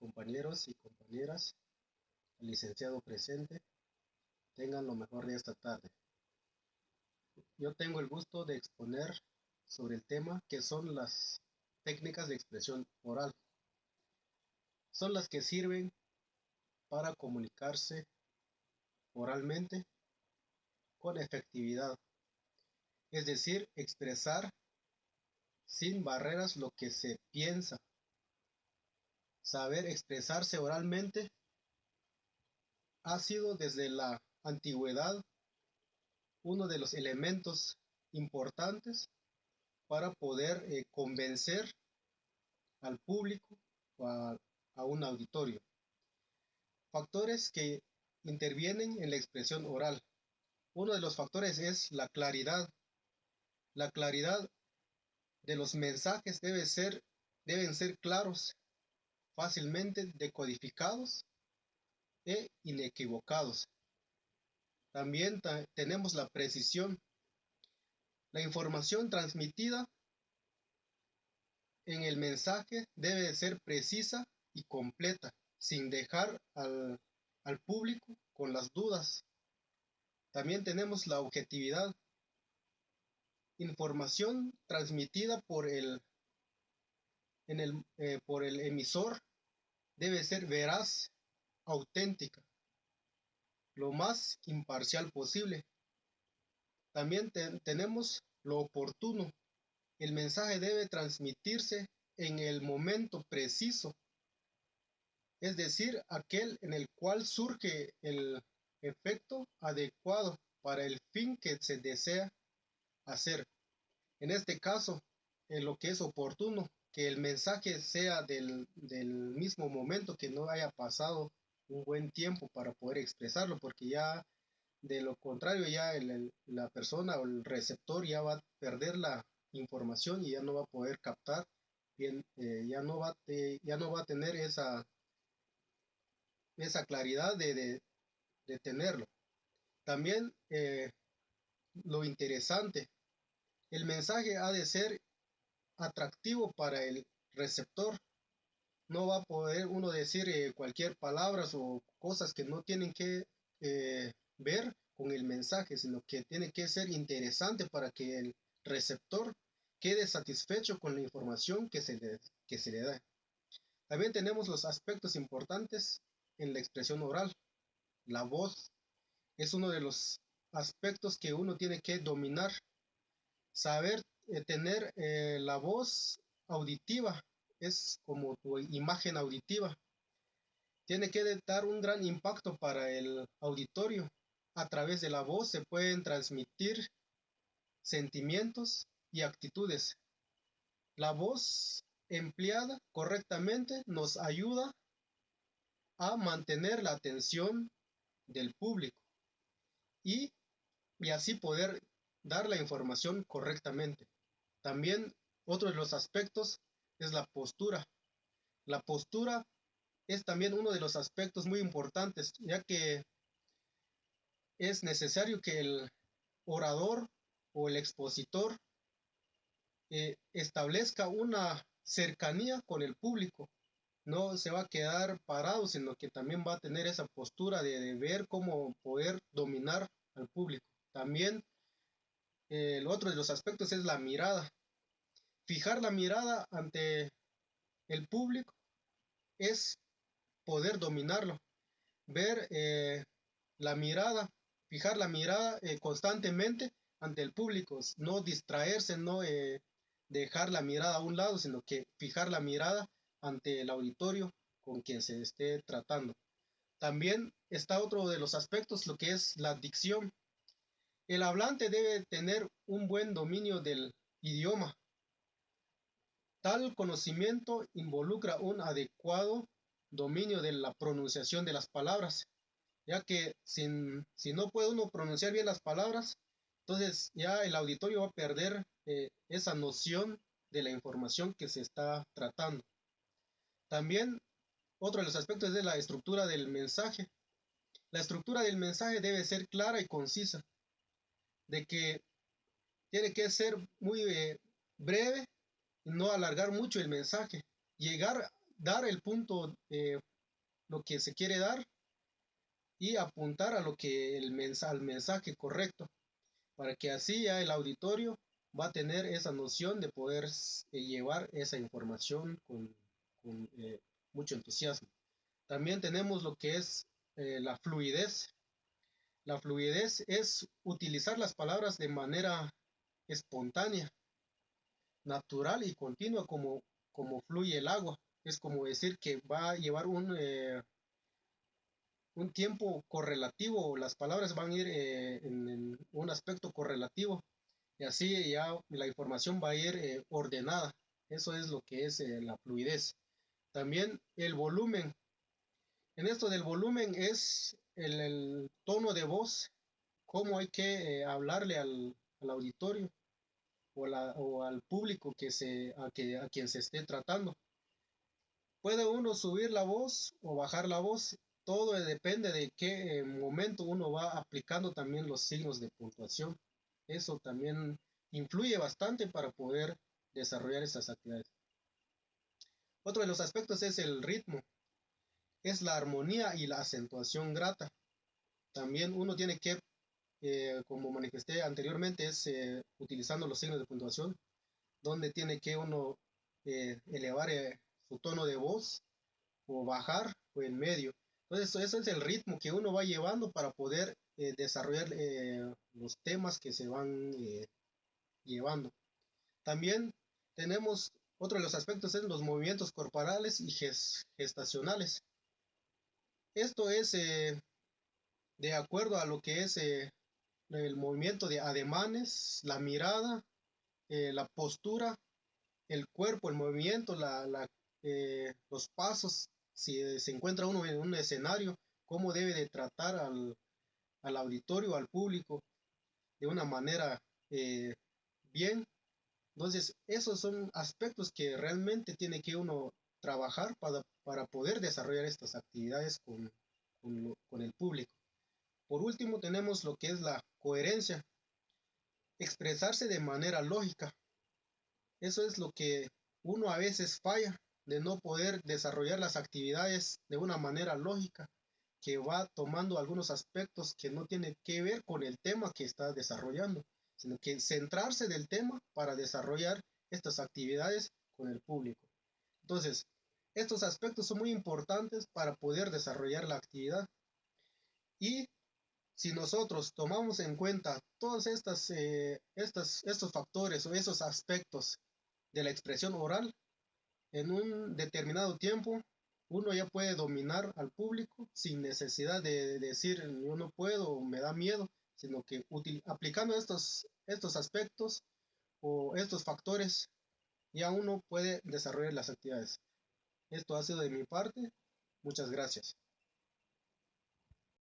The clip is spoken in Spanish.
compañeros y compañeras, el licenciado presente, tengan lo mejor de esta tarde. Yo tengo el gusto de exponer sobre el tema que son las técnicas de expresión oral. Son las que sirven para comunicarse oralmente con efectividad, es decir, expresar sin barreras lo que se piensa. Saber expresarse oralmente ha sido desde la antigüedad uno de los elementos importantes para poder convencer al público o a un auditorio. Factores que intervienen en la expresión oral. Uno de los factores es la claridad. La claridad de los mensajes deben ser claros, fácilmente decodificados e inequivocados. También tenemos la precisión. La información transmitida en el mensaje debe ser precisa y completa, sin dejar al público con las dudas. También tenemos la objetividad. Información transmitida por el emisor debe ser veraz, auténtica, lo más imparcial posible. También tenemos lo oportuno. El mensaje debe transmitirse en el momento preciso, es decir, aquel en el cual surge el efecto adecuado para el fin que se desea hacer. En este caso, en lo que es oportuno, que el mensaje sea del mismo momento, que no haya pasado un buen tiempo para poder expresarlo, porque ya de lo contrario ya la persona o el receptor ya va a perder la información y ya no va a poder captar bien, ya no va a tener esa claridad de tenerlo. También lo interesante, el mensaje ha de ser atractivo para el receptor. No va a poder uno decir cualquier palabra o cosas que no tienen que ver con el mensaje, sino que tiene que ser interesante para que el receptor quede satisfecho con la información que se le da. También tenemos los aspectos importantes en la expresión oral. La voz es uno de los aspectos que uno tiene que dominar, saber tener la voz auditiva, es como tu imagen auditiva. Tiene que dar un gran impacto para el auditorio. A través de la voz se pueden transmitir sentimientos y actitudes. La voz empleada correctamente nos ayuda a mantener la atención del público y, y así poder dar la información correctamente. También otro de los aspectos es la postura. La postura es también uno de los aspectos muy importantes, ya que es necesario que el orador o el expositor establezca una cercanía con el público. No se va a quedar parado, sino que también va a tener esa postura de ver cómo poder dominar al público. También el otro de los aspectos es la mirada. Fijar la mirada ante el público es poder dominarlo. Ver la mirada, fijar la mirada constantemente ante el público, no distraerse, no dejar la mirada a un lado, sino que fijar la mirada ante el auditorio con quien se esté tratando. También está otro de los aspectos, lo que es la dicción. El hablante debe tener un buen dominio del idioma. Tal conocimiento involucra un adecuado dominio de la pronunciación de las palabras, ya que si no puede uno pronunciar bien las palabras, entonces ya el auditorio va a perder esa noción de la información que se está tratando. También otro de los aspectos es la estructura del mensaje. La estructura del mensaje debe ser clara y concisa, de que tiene que ser muy breve y no alargar mucho el mensaje. Llegar dar el punto, lo que se quiere dar y apuntar a lo que al mensaje correcto, para que así ya el auditorio va a tener esa noción de poder llevar esa información con mucho entusiasmo. También tenemos lo que es la fluidez. La fluidez es utilizar las palabras de manera espontánea, natural y continua, como fluye el agua. Es como decir que va a llevar un tiempo correlativo, las palabras van a ir en un aspecto correlativo y así ya la información va a ir ordenada. Eso es lo que es la fluidez. También el volumen. En esto del volumen es el tono de voz, cómo hay que hablarle al auditorio o al público a quien se esté tratando. Puede uno subir la voz o bajar la voz, todo depende de qué momento uno va aplicando también los signos de puntuación. Eso también influye bastante para poder desarrollar esas actividades. Otro de los aspectos es el ritmo, es la armonía y la acentuación grata. También uno tiene que, como manifesté anteriormente, es utilizando los signos de puntuación, donde tiene que uno elevar su tono de voz o bajar o en medio. Entonces, eso es el ritmo que uno va llevando para poder desarrollar los temas que se van llevando. También tenemos otro de los aspectos en los movimientos corporales y gestacionales. Esto es de acuerdo a lo que es el movimiento de ademanes, la mirada, la postura, el cuerpo, el movimiento, los pasos, si se encuentra uno en un escenario, cómo debe de tratar al auditorio, al público, de una manera eh, bien. Entonces, esos son aspectos que realmente tiene que uno trabajar para poder desarrollar estas actividades con el público. Por último, tenemos lo que es la coherencia, expresarse de manera lógica. Eso es lo que uno a veces falla, de no poder desarrollar las actividades de una manera lógica, que va tomando algunos aspectos que no tienen que ver con el tema que está desarrollando, sino que centrarse del tema para desarrollar estas actividades con el público. Entonces, estos aspectos son muy importantes para poder desarrollar la actividad y si nosotros tomamos en cuenta todos estos factores o esos aspectos de la expresión oral, en un determinado tiempo, uno ya puede dominar al público sin necesidad de decir yo no puedo o me da miedo, sino que aplicando estos aspectos o estos factores, ya uno puede desarrollar las actividades. Esto ha sido de mi parte. Muchas gracias.